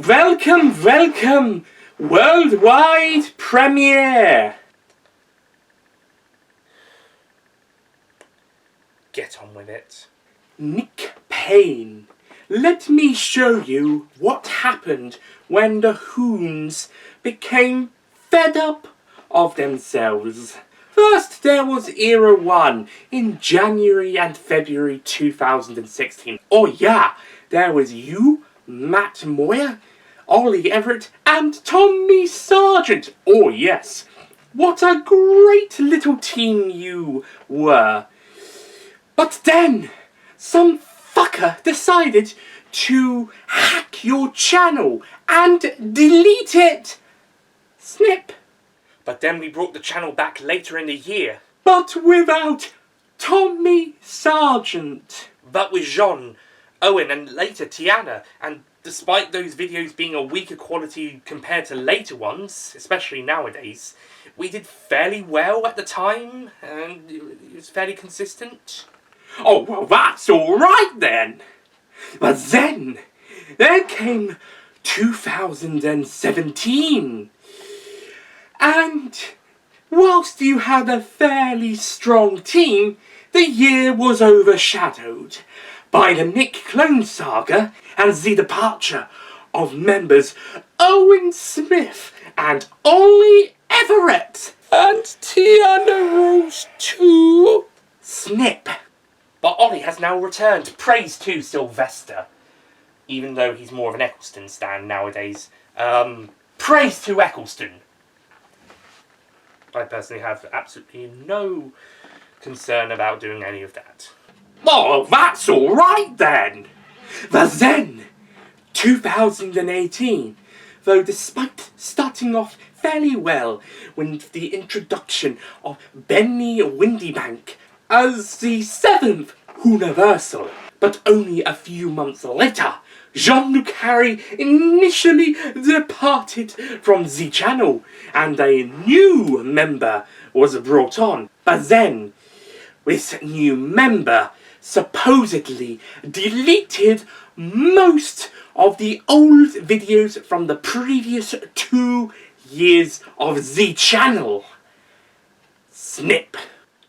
Welcome, welcome! Worldwide premiere! Get on with it. Nick Payne. Let me show you what happened when the Hoons became fed up of themselves. First, there was Era 1 in January and February 2016. Oh yeah, there was you, Matt Moyer, Ollie Everett, and Tommy Sargent. Oh yes, what a great little team you were. But then, some fucker decided to hack your channel and delete it. Snip. But then we brought the channel back later in the year. But without Tommy Sargent. But with Jean, Owen and later Tiana. And despite those videos being a weaker quality compared to later ones, especially nowadays, we did fairly well at the time. And it was fairly consistent. Oh, well, that's alright then. But then, there came 2017. And whilst you had a fairly strong team, the year was overshadowed by the Nick Clone saga and the departure of members Owen Smith and Ollie Everett. And Tiana Rose too. Snip. But Ollie has now returned. Praise to Sylvester. Even though he's more of an Eccleston stan nowadays. Praise to Eccleston. I personally have absolutely no concern about doing any of that. Oh, that's alright then. But then, 2018, though despite starting off fairly well with the introduction of Benny Windibank as the 7th Universal, but only a few months later, Jean-Luc Harry initially departed from the channel and a new member was brought on. But then, this new member supposedly deleted most of the old videos from the previous 2 years of the channel. Snip.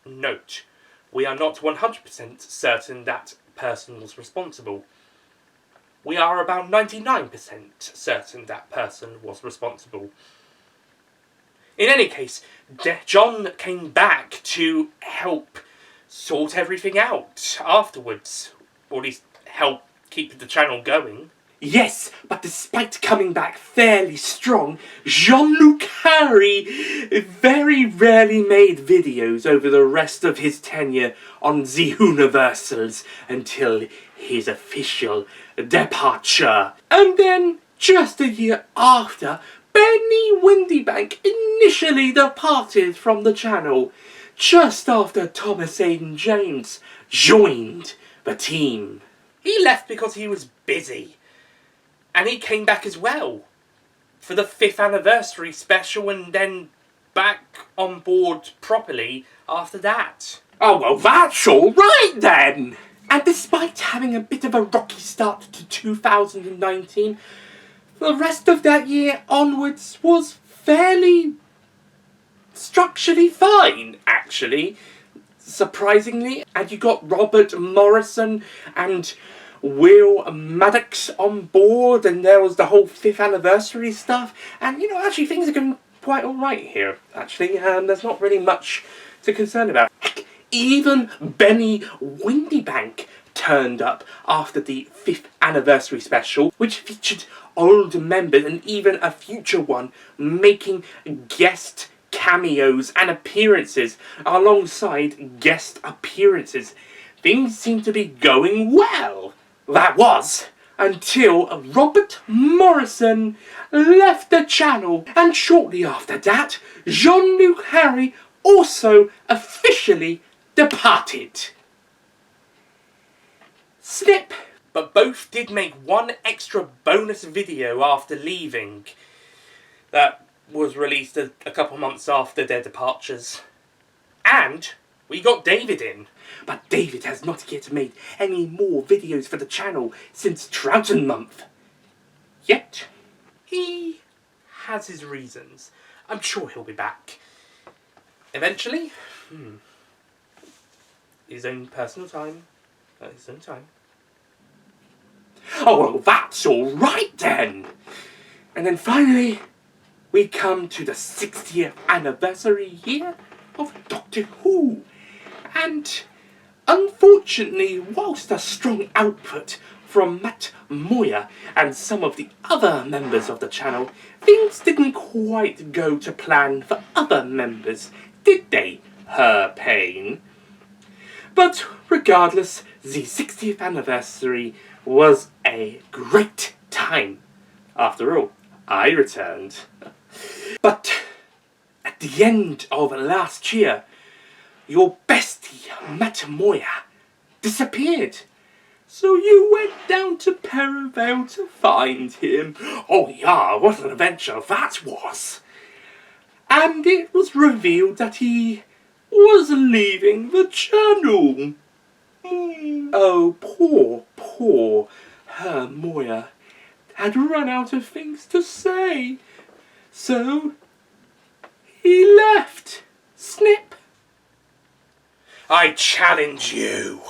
Note, we are not 100% certain that person was responsible. We are about 99% certain that person was responsible. In any case, John came back to help sort everything out afterwards. Or at least help keep the channel going. Yes, but despite coming back fairly strong, Jean-Luc Harry very rarely made videos over the rest of his tenure on the Universals until his official departure. And then, just a year after, Benny Windibank initially departed from the channel, just after Thomas Aiden James joined the team. He left because he was busy. And he came back as well for the 5th anniversary special and then back on board properly after that. Oh, well, that's alright then! And despite having a bit of a rocky start to 2019, the rest of that year onwards was fairly structurally fine, actually. Surprisingly. And you got Robert Morrison and Will Maddox on board, and there was the whole 5th anniversary stuff, and you know, actually things are going quite alright here, actually. There's not really much to concern about. Heck, even Benny Windibank turned up after the 5th anniversary special, which featured old members and even a future one making guest cameos and appearances alongside guest appearances. Things seem to be going well. That was until Robert Morrison left the channel, and shortly after that, Jean-Luc Harry also officially departed. Snip. But both did make one extra bonus video after leaving that was released a couple months after their departures. And we got David in. But David has not yet made any more videos for the channel since Trouton month. Yet. has his reasons. I'm sure he'll be back. Eventually. His own personal time. At his own time. Oh, well, that's all right then. And then finally, we come to the 60th anniversary year of Doctor Who. And unfortunately, whilst a strong output from Matt Moyer and some of the other members of the channel, things didn't quite go to plan for other members, did they, Her Pain? But regardless, the 60th anniversary was a great time. After all, I returned. But at the end of last year, your bestie, Matt Moyer, disappeared. So you went down to Perivale to find him. Oh yeah, what an adventure that was. And it was revealed that he was leaving the channel. Oh, poor Herr Moyer had run out of things to say. So he left. Snip. I challenge you.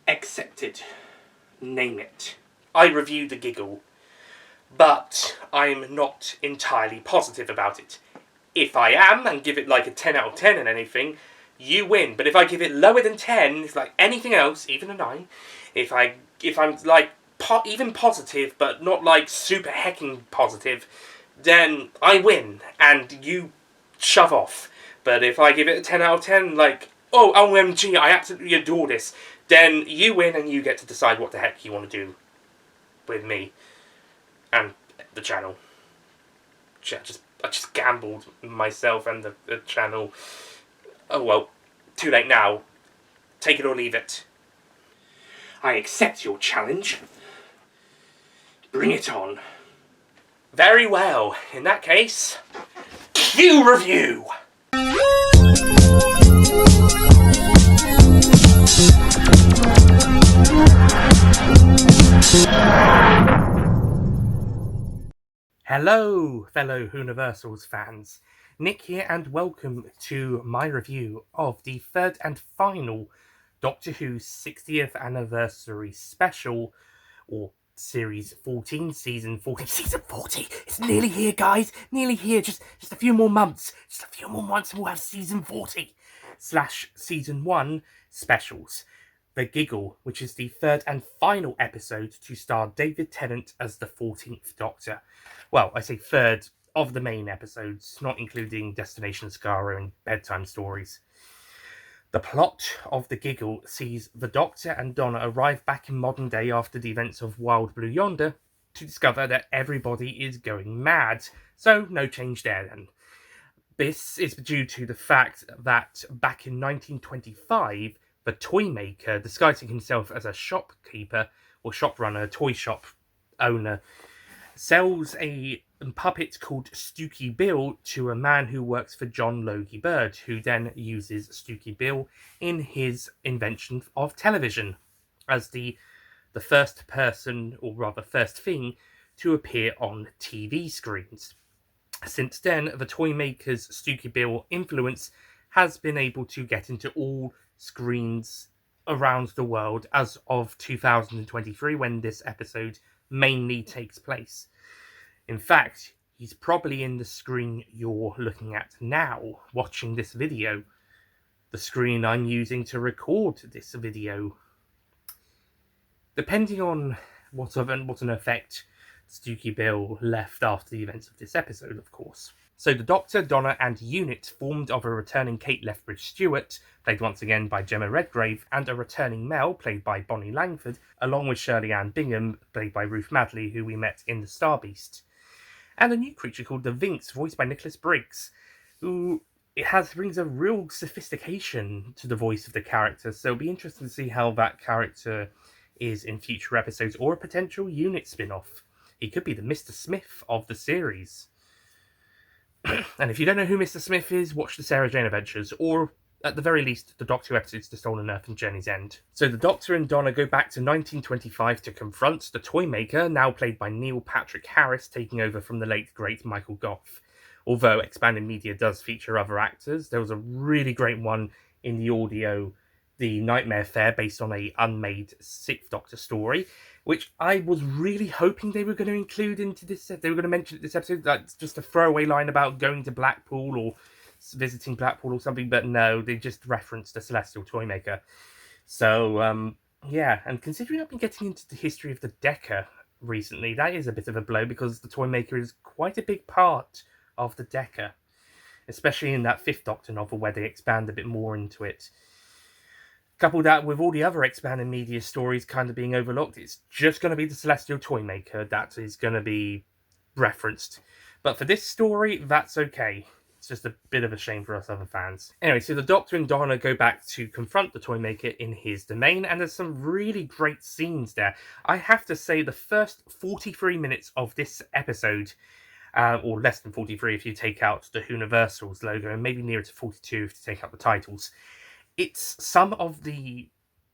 Accepted. Name it. I reviewed the Giggle, but I'm not entirely positive about it. If I am, and give it like a 10 out of 10 and anything, you win. But if I give it lower than 10, it's like anything else, even a 9, if I'm like even positive, but not like super hecking positive, then I win, and you shove off. But if I give it a 10 out of 10, like, oh, OMG, I absolutely adore this, then you win and you get to decide what the heck you want to do with me and the channel. I just gambled myself and the channel. Oh well, too late now. Take it or leave it. I accept your challenge. Bring it on. Very well. In that case, cue review! Hello, fellow Universals fans. Nick here, and welcome to my review of the third and final Doctor Who 60th Anniversary Special, or Series 14, Season 40. Season 40! It's nearly here, guys! Nearly here! Just a few more months! Just a few more months and we'll have Season 40! / Season 1 specials. The Giggle, which is the third and final episode to star David Tennant as the 14th Doctor. Well, I say third of the main episodes, not including Destination Skaro and Bedtime Stories. The plot of The Giggle sees the Doctor and Donna arrive back in modern day after the events of Wild Blue Yonder to discover that everybody is going mad, so no change there then. This is due to the fact that back in 1925, the Toymaker, disguising himself as a shopkeeper or shop runner, toy shop owner, sells a puppet called Stooky Bill to a man who works for John Logie Bird, who then uses Stooky Bill in his invention of television as the first person, or rather first thing, to appear on TV screens. Since then, the Toymaker's Stooky Bill influence has been able to get into all screens around the world as of 2023, when this episode mainly takes place. In fact, he's probably in the screen you're looking at now, watching this video. The screen I'm using to record this video. Depending on what an effect Stooky Bill left after the events of this episode, of course. So the Doctor, Donna, and unit formed of a returning Kate Lethbridge-Stewart, played once again by Gemma Redgrave, and a returning Mel, played by Bonnie Langford, along with Shirley Ann Bingham, played by Ruth Madley, who we met in The Star Beast. And a new creature called the Vinx, voiced by Nicholas Briggs, who brings a real sophistication to the voice of the character, so it'll be interesting to see how that character is in future episodes, or a potential unit spin-off. He could be the Mr. Smith of the series. And if you don't know who Mr. Smith is, watch the Sarah Jane Adventures, or at the very least, the Doctor episodes The Stolen Earth and Journey's End. So the Doctor and Donna go back to 1925 to confront the Toymaker, now played by Neil Patrick Harris, taking over from the late great Michael Gough. Although expanded media does feature other actors, there was a really great one in the audio, The Nightmare Fair, based on a unmade Sixth Doctor story, which I was really hoping they were going to include into this. They were going to mention it this episode, like just a throwaway line about going to Blackpool or visiting Blackpool or something, but no, they just referenced the Celestial Toymaker. So, yeah, and considering I've been getting into the history of the Decca recently, that is a bit of a blow, because the Toymaker is quite a big part of the Decca, especially in that Fifth Doctor novel where they expand a bit more into it. Couple that with all the other expanded media stories kind of being overlooked, it's just going to be the Celestial Toymaker that is going to be referenced. But for this story, that's okay. It's just a bit of a shame for us other fans. Anyway, so the Doctor and Donna go back to confront the Toymaker in his domain, and there's some really great scenes there. I have to say, the first 43 minutes of this episode, or less than 43 if you take out the Universal's logo, and maybe nearer to 42 if you take out the titles, it's some of the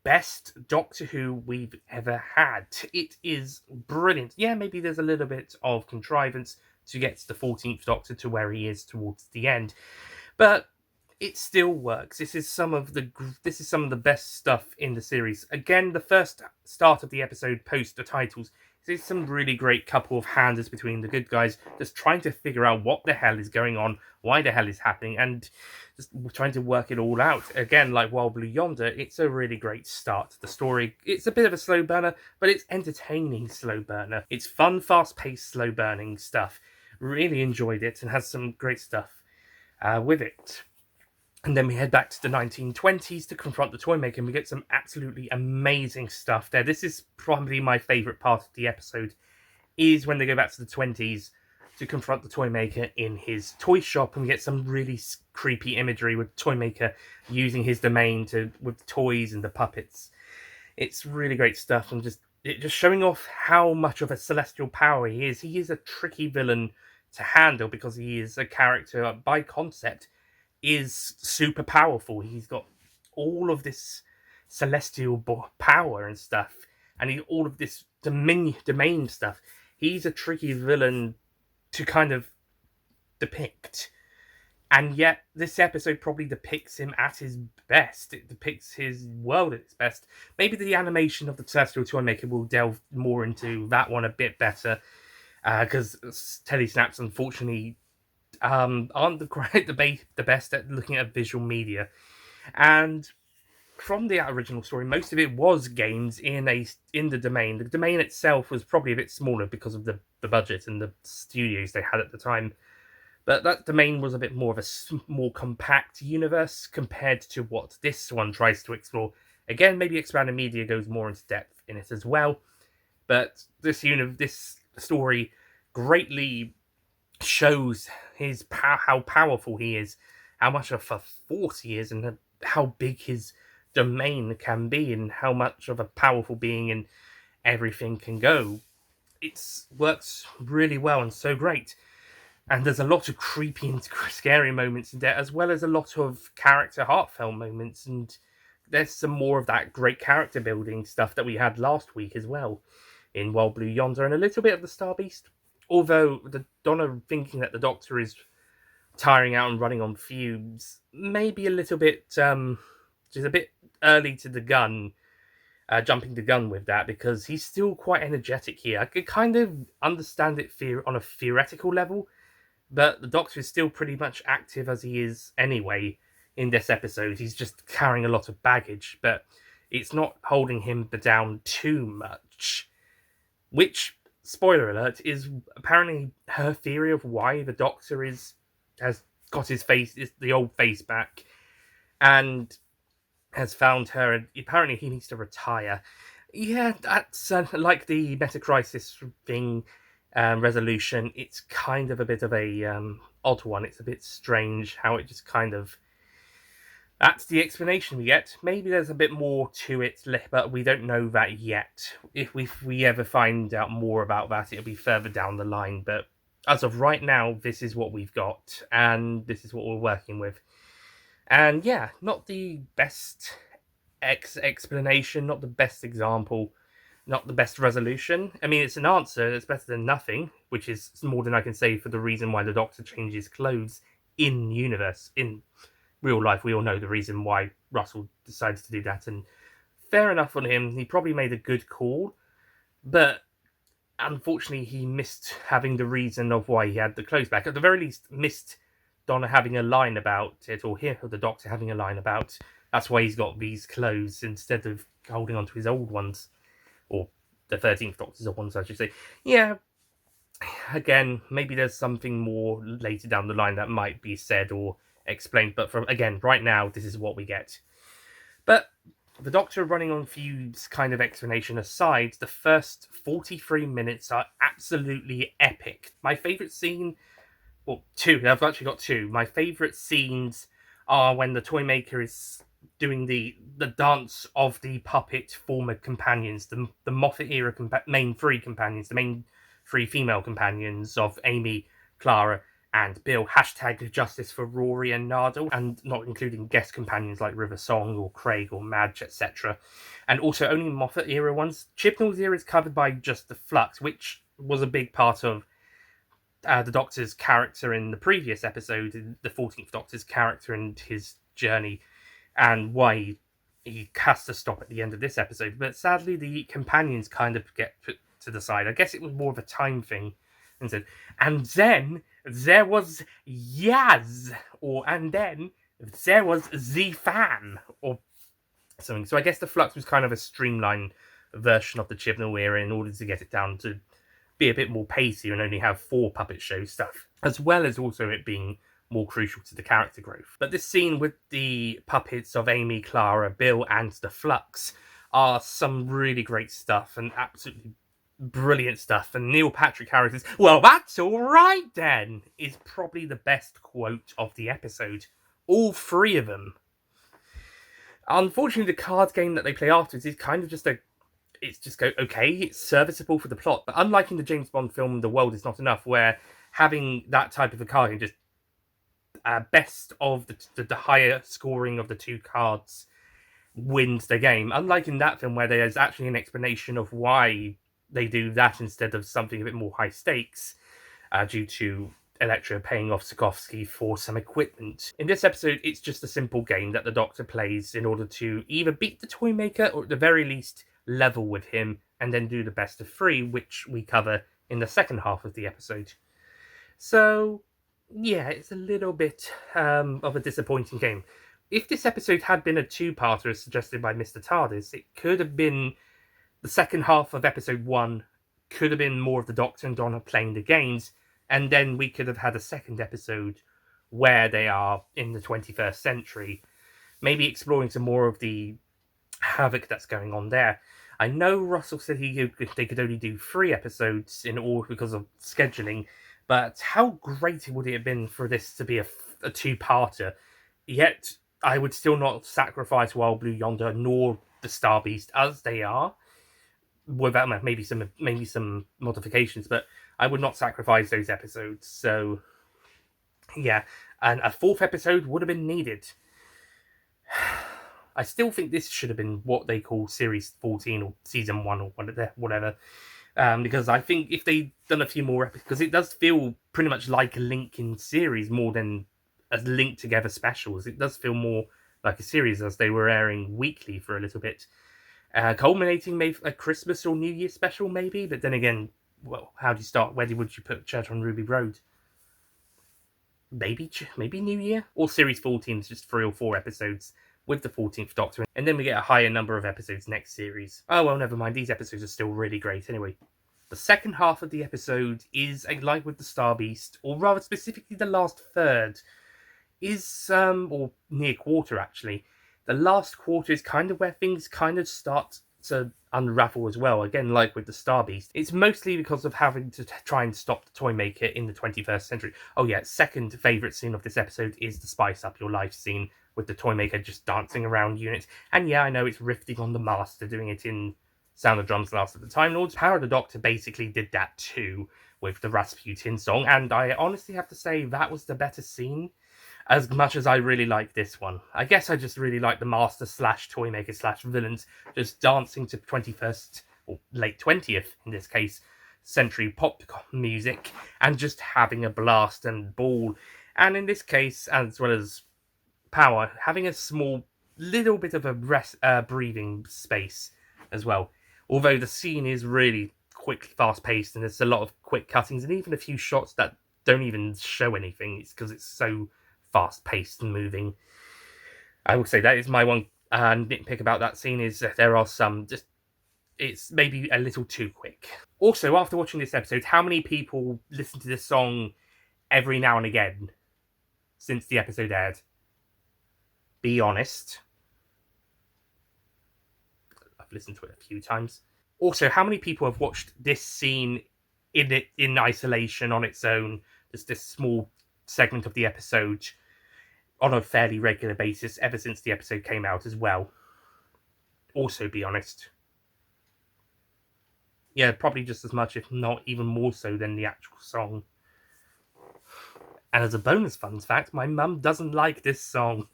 best Doctor Who we've ever had. It is brilliant. Yeah, maybe there's a little bit of contrivance to get to the 14th Doctor to where he is towards the end, but it still works. This is some of the best stuff in the series. Again, the first start of the episode post the titles, there's some really great couple of handers between the good guys, just trying to figure out what the hell is going on, why the hell is happening, and just trying to work it all out. Again, like Wild Blue Yonder, it's a really great start to the story. It's a bit of a slow burner, but it's entertaining slow burner. It's fun, fast-paced, slow burning stuff. Really enjoyed it, and has some great stuff with it. And then we head back to the 1920s to confront the Toymaker, and we get some absolutely amazing stuff there. This is probably my favourite part of the episode, is when they go back to the 20s to confront the Toymaker in his toy shop, and we get some really creepy imagery with Toymaker using his domain with the toys and the puppets. It's really great stuff, and just showing off how much of a celestial power he is. He is a tricky villain to handle, because he is a character, by concept, is super powerful. He's got all of this celestial power and stuff, and all of this domain stuff. He's a tricky villain to kind of depict, and yet this episode probably depicts him at his best. It depicts his world at its best. Maybe the animation of the Celestial Toymaker will delve more into that one a bit better, because telesnaps, unfortunately, aren't the best at looking at visual media. And from the original story, most of it was games in the domain. The domain itself was probably a bit smaller because of the budget and the studios they had at the time. But that domain was a bit more of a more compact universe compared to what this one tries to explore. Again, maybe expanded media goes more into depth in it as well. But this story greatly shows how powerful he is, how much of a force he is, and how big his domain can be, and how much of a powerful being and everything can go. It works really well and so great. And there's a lot of creepy and scary moments in there, as well as a lot of character heartfelt moments, and there's some more of that great character building stuff that we had last week as well in Wild Blue Yonder, and a little bit of the Star Beast. Although the Donna thinking that the Doctor is tiring out and running on fumes, maybe a little bit, just a bit early to the gun, jumping the gun with that, because he's still quite energetic here. I could kind of understand it on a theoretical level, but the Doctor is still pretty much active as he is anyway in this episode. He's just carrying a lot of baggage, but it's not holding him down too much, which, spoiler alert, is apparently her theory of why the Doctor has got the old face back, and has found her, and apparently he needs to retire. Yeah, that's like the Meta-Crisis thing resolution. It's kind of a bit of a odd one. It's a bit strange how it just kind of... That's the explanation we get. Maybe there's a bit more to it, but we don't know that yet. If we ever find out more about that, it'll be further down the line. But as of right now, this is what we've got, and this is what we're working with. And yeah, not the best explanation, not the best example, not the best resolution. I mean, it's an answer that's better than nothing, which is more than I can say for the reason why the Doctor changes clothes in universe. In real life, we all know the reason why Russell decided to do that, and fair enough on him. He probably made a good call, but unfortunately, he missed having the reason of why he had the clothes back. At the very least, missed Donna having a line about it, or him, or the Doctor having a line about that's why he's got these clothes instead of holding on to his old ones, or the 13th Doctor's old ones, I should say. Yeah, again, maybe there's something more later down the line that might be said or explained, but from again, right now, this is what we get. But the Doctor running on fumes kind of explanation aside, the first 43 minutes are absolutely epic. My favourite scene, well, two, I've actually got two. My favourite scenes are when the Toymaker is doing the dance of the puppet former companions, the Moffat era main three companions, the main three female companions of Amy, Clara, and Bill. Hashtag justice for Rory and Nardole, and not including guest companions like River Song or Craig or Madge, etc. And also only Moffat era ones. Chibnall's era is covered by just the Flux, which was a big part of the Doctor's character in the previous episode, the 14th Doctor's character and his journey, and why he has to stop at the end of this episode. But sadly, the companions kind of get put to the side. I guess it was more of a time thing. And said, and then there was Yaz, and then there was the fan, or something. So I guess the Flux was kind of a streamlined version of the Chibnall era in order to get it down to be a bit more pacey and only have 4 puppet show stuff, as well as also it being more crucial to the character growth. But this scene with the puppets of Amy, Clara, Bill, and the Flux are some really great stuff and absolutely brilliant stuff. And Neil Patrick Harris's "Well, that's all right then" is probably the best quote of the episode. All 3 of them. Unfortunately, the card game that they play afterwards is kind of just it's serviceable for the plot. But unlike in the James Bond film The World Is Not Enough, where having that type of a card game just best of the higher scoring of the 2 cards wins the game. Unlike in that film, where there's actually an explanation of why they do that instead of something a bit more high stakes, due to Elektra paying off Sokovsky for some equipment. In this episode, it's just a simple game that the Doctor plays in order to either beat the Toymaker or at the very least level with him, and then do the best of 3, which we cover in the second half of the episode. So, yeah, it's a little bit of a disappointing game. If this episode had been a 2-parter, as suggested by Mr. TARDIS, it could have been the second half of episode 1, could have been more of the Doctor and Donna playing the games, and then we could have had a second episode where they are in the 21st century, maybe exploring some more of the havoc that's going on there. I know Russell said they could only do 3 episodes in all because of scheduling, but how great would it have been for this to be a 2-parter? Yet I would still not sacrifice Wild Blue Yonder nor the Star Beast as they are, without maybe some modifications, but I would not sacrifice those episodes. So yeah, and a 4th episode would have been needed. I still think this should have been what they call Series 14 or Season 1 or whatever. Because I think if they'd done a few more episodes, because it does feel pretty much like a Linkin series more than a linked together specials. It does feel more like a series as they were airing weekly for a little bit. Culminating maybe a Christmas or New Year special maybe, but then again, well, how do you start? Would you put Church on Ruby Road? Maybe New Year? Or Series 14 is just 3 or 4 episodes with the 14th Doctor, and then we get a higher number of episodes next series. Oh, well, never mind. These episodes are still really great anyway. The second half of the episode is, like with the Star Beast, or rather specifically the last third, is, or near quarter actually, the last quarter is kind of where things kind of start to unravel as well. Again, like with the Star Beast, it's mostly because of having to try and stop the Toymaker in the 21st century. Oh yeah, second favourite scene of this episode is the Spice Up Your Life scene, with the Toymaker just dancing around units. And yeah, I know it's riffing on the Master, doing it in Sound of Drums Last of the Time Lords. Power of the Doctor basically did that too, with the Rasputin song, and I honestly have to say that was the better scene. as much as I really like this one. I guess I just really like the master slash Toymaker slash villains just dancing to 21st, or late 20th in this case, century pop music, and just having a blast and ball. And in this case, as well as Power, having a small little bit of a breathing space as well. Although the scene is really quick, fast paced, and there's a lot of quick cuttings, and even a few shots that don't even show anything. It's because it's so fast paced and moving. I will say that is my one nitpick about that scene, is that there are some just, it's maybe a little too quick. Also, after watching this episode, how many people listen to this song every now and again since the episode aired? Be honest. I've listened to it a few times. Also, how many people have watched this scene in isolation on its own, just this small segment of the episode, on a fairly regular basis ever since the episode came out as well? Also, be honest. Yeah, probably just as much, if not even more so, than the actual song. And as a bonus fun fact, my mum doesn't like this song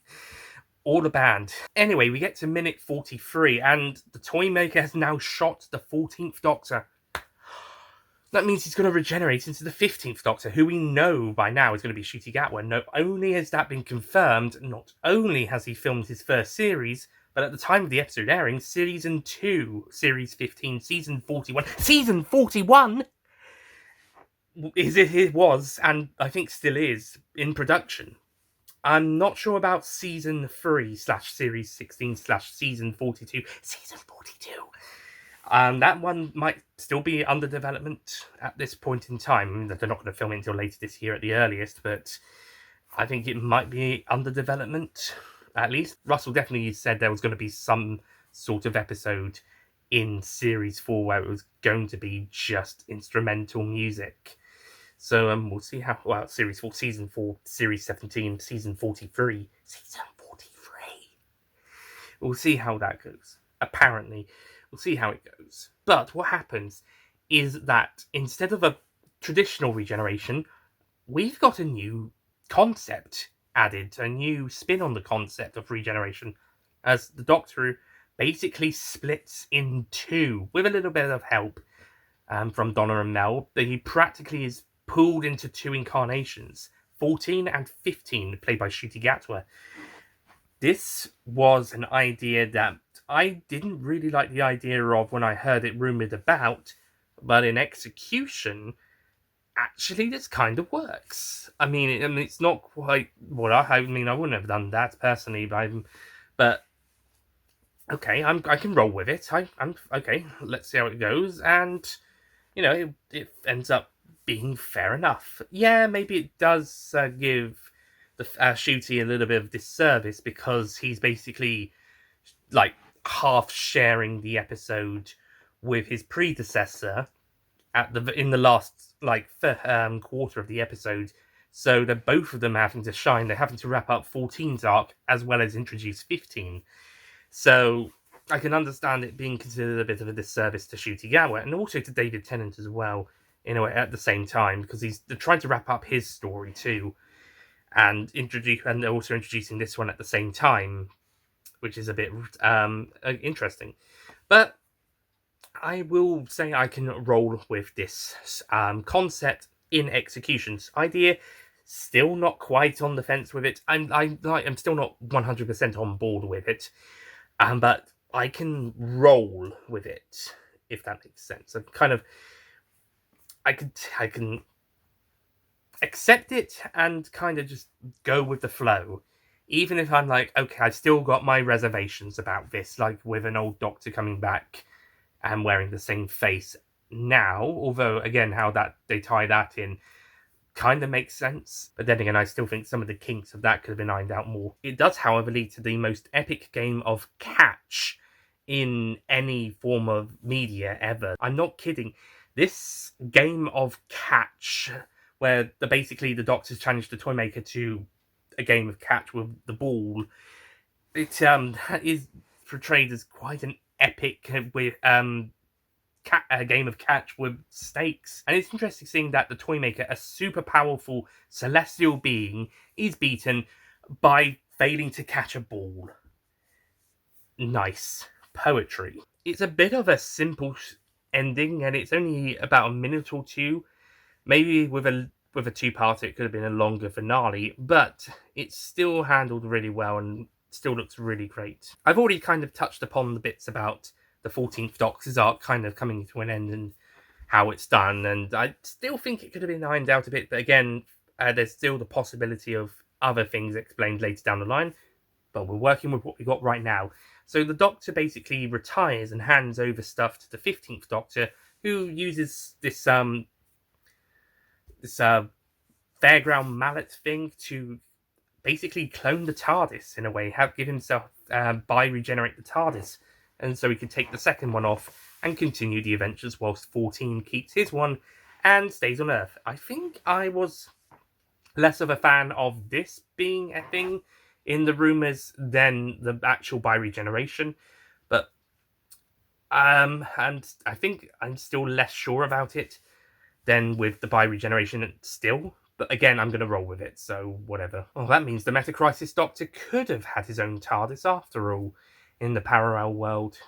or the band. Anyway, we get to minute 43, and the Toymaker has now shot the 14th Doctor. That means he's going to regenerate into the 15th Doctor, who we know by now is going to be Ncuti Gatwa. Not only has that been confirmed, not only has he filmed his first series, but at the time of the episode airing, Season 2, Series 15, Season 41... Season 41?! It was, and I think still is, in production. I'm not sure about Season 3 / Series 16 / Season 42. Season 42! That one might still be under development at this point in time. I mean, they're not going to film it until later this year at the earliest, but I think it might be under development, at least. Russell definitely said there was going to be some sort of episode in Series 4 where it was going to be just instrumental music. So we'll see how... Well, Series 4, Season 4, Series 17, Season 43. Season 43! We'll see how that goes. Apparently. We'll see how it goes. But what happens is that instead of a traditional regeneration, we've got a new concept added, a new spin on the concept of regeneration, as the Doctor basically splits in two, with a little bit of help from Donna and Mel. He practically is pulled into two incarnations, 14 and 15, played by Ncuti Gatwa. This was an idea that I didn't really like the idea of when I heard it rumoured about, but in execution, actually this kind of works. I mean, it's not quite what I mean. I wouldn't have done that personally, but okay, I can roll with it. I'm okay. Let's see how it goes, and you know, it ends up being fair enough. Yeah, maybe it does give the Ncuti a little bit of disservice, because he's basically like half sharing the episode with his predecessor in the last quarter of the episode. So they're both of them having to shine. They're having to wrap up 14's arc as well as introduce 15. So I can understand it being considered a bit of a disservice to Ncuti Gatwa, and also to David Tennant as well, in a way, at the same time, because they're trying to wrap up his story too, and they're also introducing this one at the same time, which is a bit interesting. But I will say I can roll with this concept in executions. Idea, still not quite on the fence with it. I'm still not 100% on board with it, but I can roll with it, if that makes sense. I can accept it and kind of just go with the flow. Even if I'm like, okay, I've still got my reservations about this, like with an old Doctor coming back and wearing the same face now. Although, again, how they tie that in kind of makes sense. But then again, I still think some of the kinks of that could have been ironed out more. It does, however, lead to the most epic game of catch in any form of media ever. I'm not kidding. This game of catch, where basically the Doctor's challenged the Toymaker to a game of catch with the ball, it is portrayed as quite an epic a game of catch with stakes. And it's interesting seeing that the Toymaker, a super powerful celestial being, is beaten by failing to catch a ball. Nice poetry. It's a bit of a simple ending, and it's only about a minute or two. Maybe with a two-parter, it could have been a longer finale, but it's still handled really well and still looks really great. I've already kind of touched upon the bits about the 14th Doctor's arc kind of coming to an end and how it's done, and I still think it could have been ironed out a bit, but again, there's still the possibility of other things explained later down the line, but we're working with what we got right now. So the Doctor basically retires and hands over stuff to the 15th Doctor, who uses this fairground mallet thing to basically clone the TARDIS in a way, give himself regenerate the TARDIS, and so he can take the second one off and continue the adventures whilst 14 keeps his one and stays on Earth. I think I was less of a fan of this being a thing in the rumours than the actual bi-regeneration, but and I think I'm still less sure about it than with the bi-regeneration still. But again, I'm going to roll with it, so whatever. Oh, that means the Meta-Crisis Doctor could have had his own TARDIS after all, in the parallel world.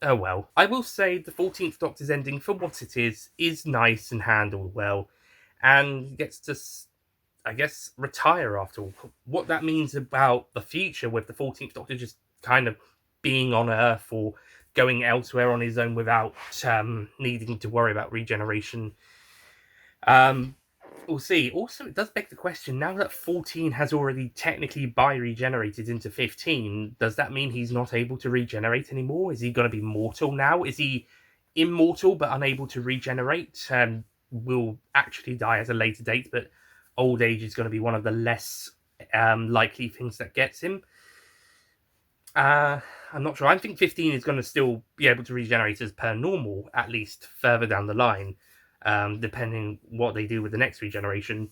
Oh well. I will say the 14th Doctor's ending, for what it is nice and handled well, and gets to, I guess, retire after all. What that means about the future with the 14th Doctor just kind of being on Earth or going elsewhere on his own without needing to worry about regeneration. We'll see. Also, it does beg the question, now that 14 has already technically bi-regenerated into 15, does that mean he's not able to regenerate anymore? Is he going to be mortal now? Is he immortal but unable to regenerate? Will actually die at a later date, but old age is going to be one of the less likely things that gets him. I'm not sure. I think 15 is going to still be able to regenerate as per normal, at least further down the line. Depending what they do with the next regeneration,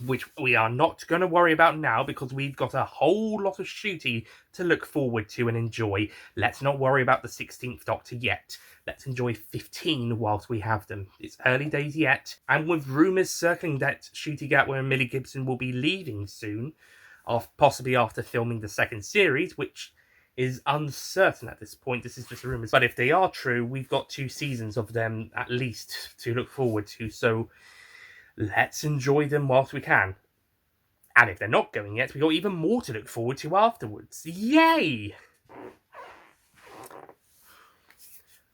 which we are not going to worry about now because we've got a whole lot of Shooty to look forward to and enjoy. Let's not worry about the 16th Doctor yet. Let's enjoy 15 whilst we have them. It's early days yet, and with rumours circling that Shooty Gatwa and Millie Gibson will be leaving soon, possibly after filming the second series, which is uncertain at this point. This is just rumours. But if they are true, we've got 2 seasons of them at least to look forward to. So let's enjoy them whilst we can. And if they're not going yet, we've got even more to look forward to afterwards. Yay!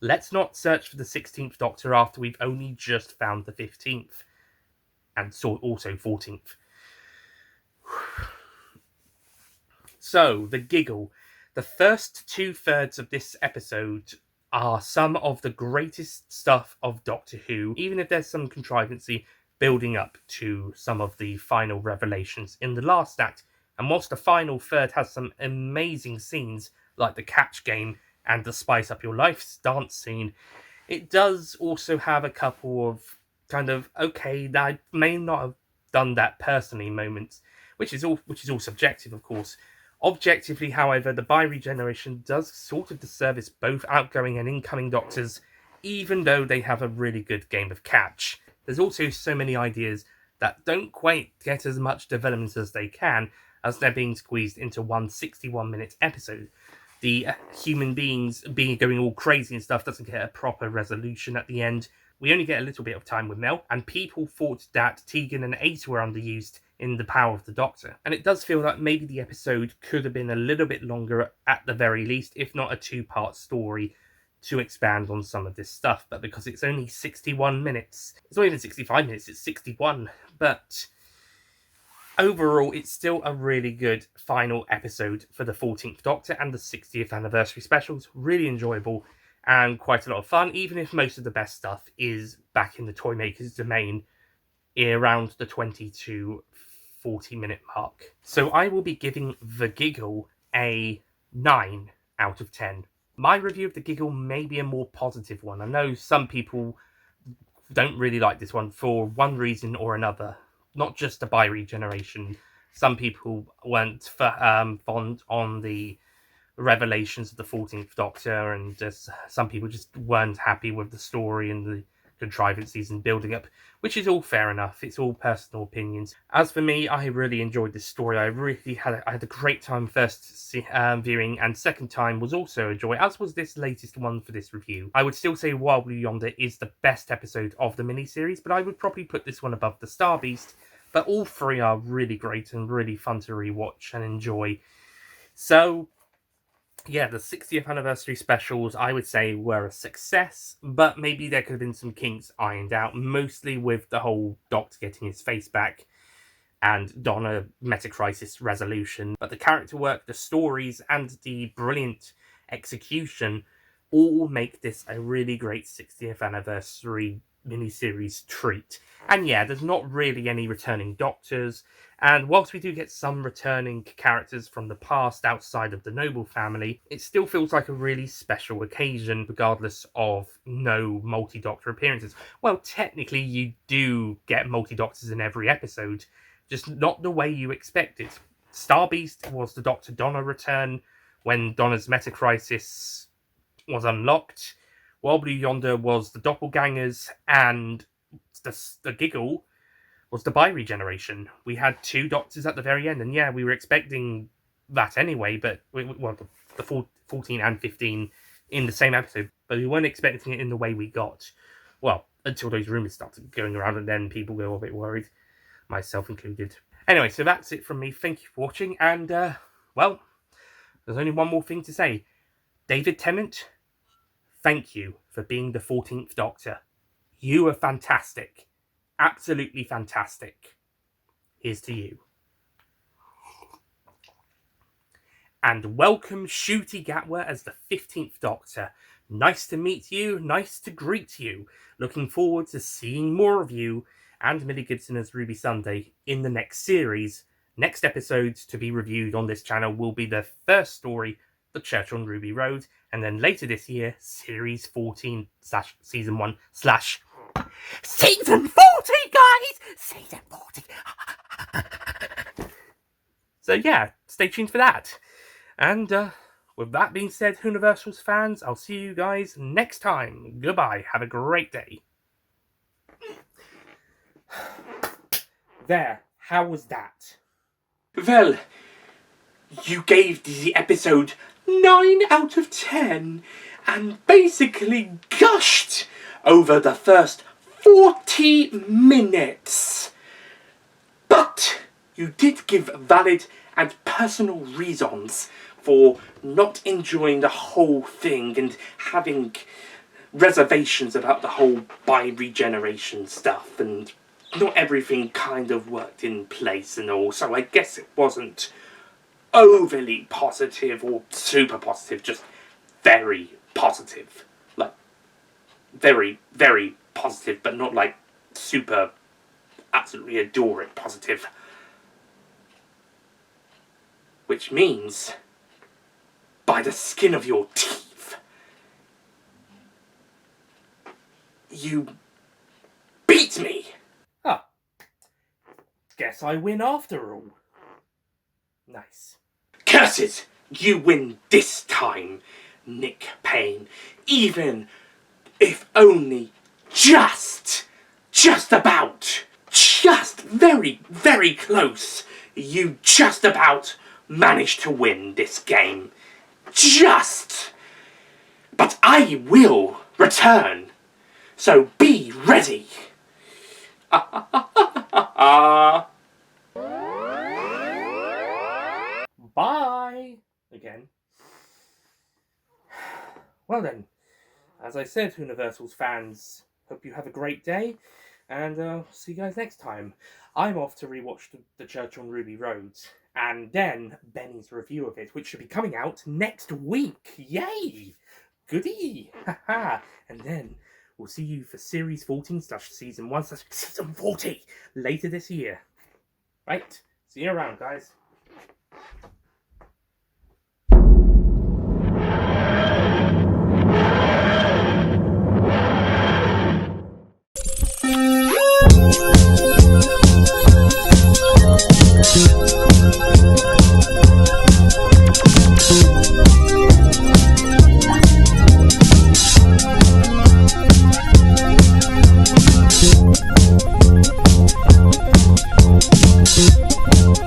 Let's not search for the 16th Doctor after we've only just found the 15th. And also 14th. So, the Giggle. The first 2/3 of this episode are some of the greatest stuff of Doctor Who, even if there's some contrivancy building up to some of the final revelations in the last act. And whilst the final third has some amazing scenes, like the catch game and the Spice Up Your Life dance scene, it does also have a couple of kind of, okay, I may not have done that personally moments, which is all subjective, of course. Objectively, however, the bi-regeneration does sort of disservice both outgoing and incoming Doctors, even though they have a really good game of catch. There's also so many ideas that don't quite get as much development as they can, as they're being squeezed into one 61-minute episode. The human beings going all crazy and stuff doesn't get a proper resolution at the end. We only get a little bit of time with Mel, and people thought that Tegan and Ace were underused in the power of the Doctor. And it does feel like maybe the episode could have been a little bit longer at the very least, if not a 2-part story to expand on some of this stuff. But because it's only 61 minutes, it's not even 65 minutes, it's 61. But overall, it's still a really good final episode for the 14th Doctor and the 60th anniversary specials. Really enjoyable and quite a lot of fun, even if most of the best stuff is back in the Toymaker's domain around the 20 to 40 minute mark. So I will be giving The Giggle a 9 out of 10. My review of The Giggle may be a more positive one. I know some people don't really like this one for one reason or another. Not just the bi-regeneration. Some people weren't fond on the revelations of the 14th Doctor, and some people just weren't happy with the story and the contrivances and building up, which is all fair enough. It's all personal opinions. As for me, I really enjoyed this story. I had a great time first viewing, and second time was also a joy, as was this latest one for this review. I would still say Wild Blue Yonder is the best episode of the miniseries, but I would probably put this one above the Star Beast. But all three are really great and really fun to rewatch and enjoy. So yeah, the 60th anniversary specials, I would say, were a success, but maybe there could have been some kinks ironed out, mostly with the whole Doctor getting his face back and Donna meta-crisis resolution. But the character work, the stories, and the brilliant execution all make this a really great 60th anniversary miniseries treat. And yeah, there's not really any returning Doctors, and whilst we do get some returning characters from the past outside of the Noble family, it still feels like a really special occasion, regardless of no multi-Doctor appearances. Well, technically you do get multi-Doctors in every episode, just not the way you expect it. Star Beast was the Dr. Donna return when Donna's meta-crisis was unlocked. Wild Blue Yonder was the doppelgangers, and the Giggle was the bi-regeneration. We had two Doctors at the very end, and yeah, we were expecting that anyway, but the 14 and 15 in the same episode, but we weren't expecting it in the way we got. Well, until those rumours started going around, and then people go a bit worried, myself included. Anyway, so that's it from me. Thank you for watching, and well, there's only one more thing to say. David Tennant, thank you for being the 14th Doctor. You are fantastic. Absolutely fantastic. Here's to you. And welcome Ncuti Gatwa as the 15th Doctor. Nice to meet you, nice to greet you. Looking forward to seeing more of you and Millie Gibson as Ruby Sunday in the next series. Next episodes to be reviewed on this channel will be the first story, The Church on Ruby Road, and then later this year, Series 14 / Season 1 / Season 40, guys! Season 40. So yeah, stay tuned for that. And with that being said, Universal's fans, I'll see you guys next time. Goodbye. Have a great day. There. How was that? Well, you gave the episode 9 out of 10 and basically gushed over the first 40 minutes. But you did give valid and personal reasons for not enjoying the whole thing and having reservations about the whole bi-regeneration stuff, and not everything kind of worked in place and all, so I guess it wasn't overly positive or super positive, just very positive. Like, very, very positive, but not like super, absolutely adore it positive. Which means, by the skin of your teeth, you beat me! Ah, guess I win after all. Nice. Curses! You win this time, Nick Payne. Even if only just about, just very, very close, you just about managed to win this game. Just! But I will return, so be ready. Bye! Again. Well then, as I said, Universal's fans, hope you have a great day, and see you guys next time. I'm off to rewatch The Church on Ruby Road, and then Benny's review of it, which should be coming out next week. Yay! Goody! Haha! And then we'll see you for Series 14 / Season 1 / Season 40 later this year. Right? See you around, guys.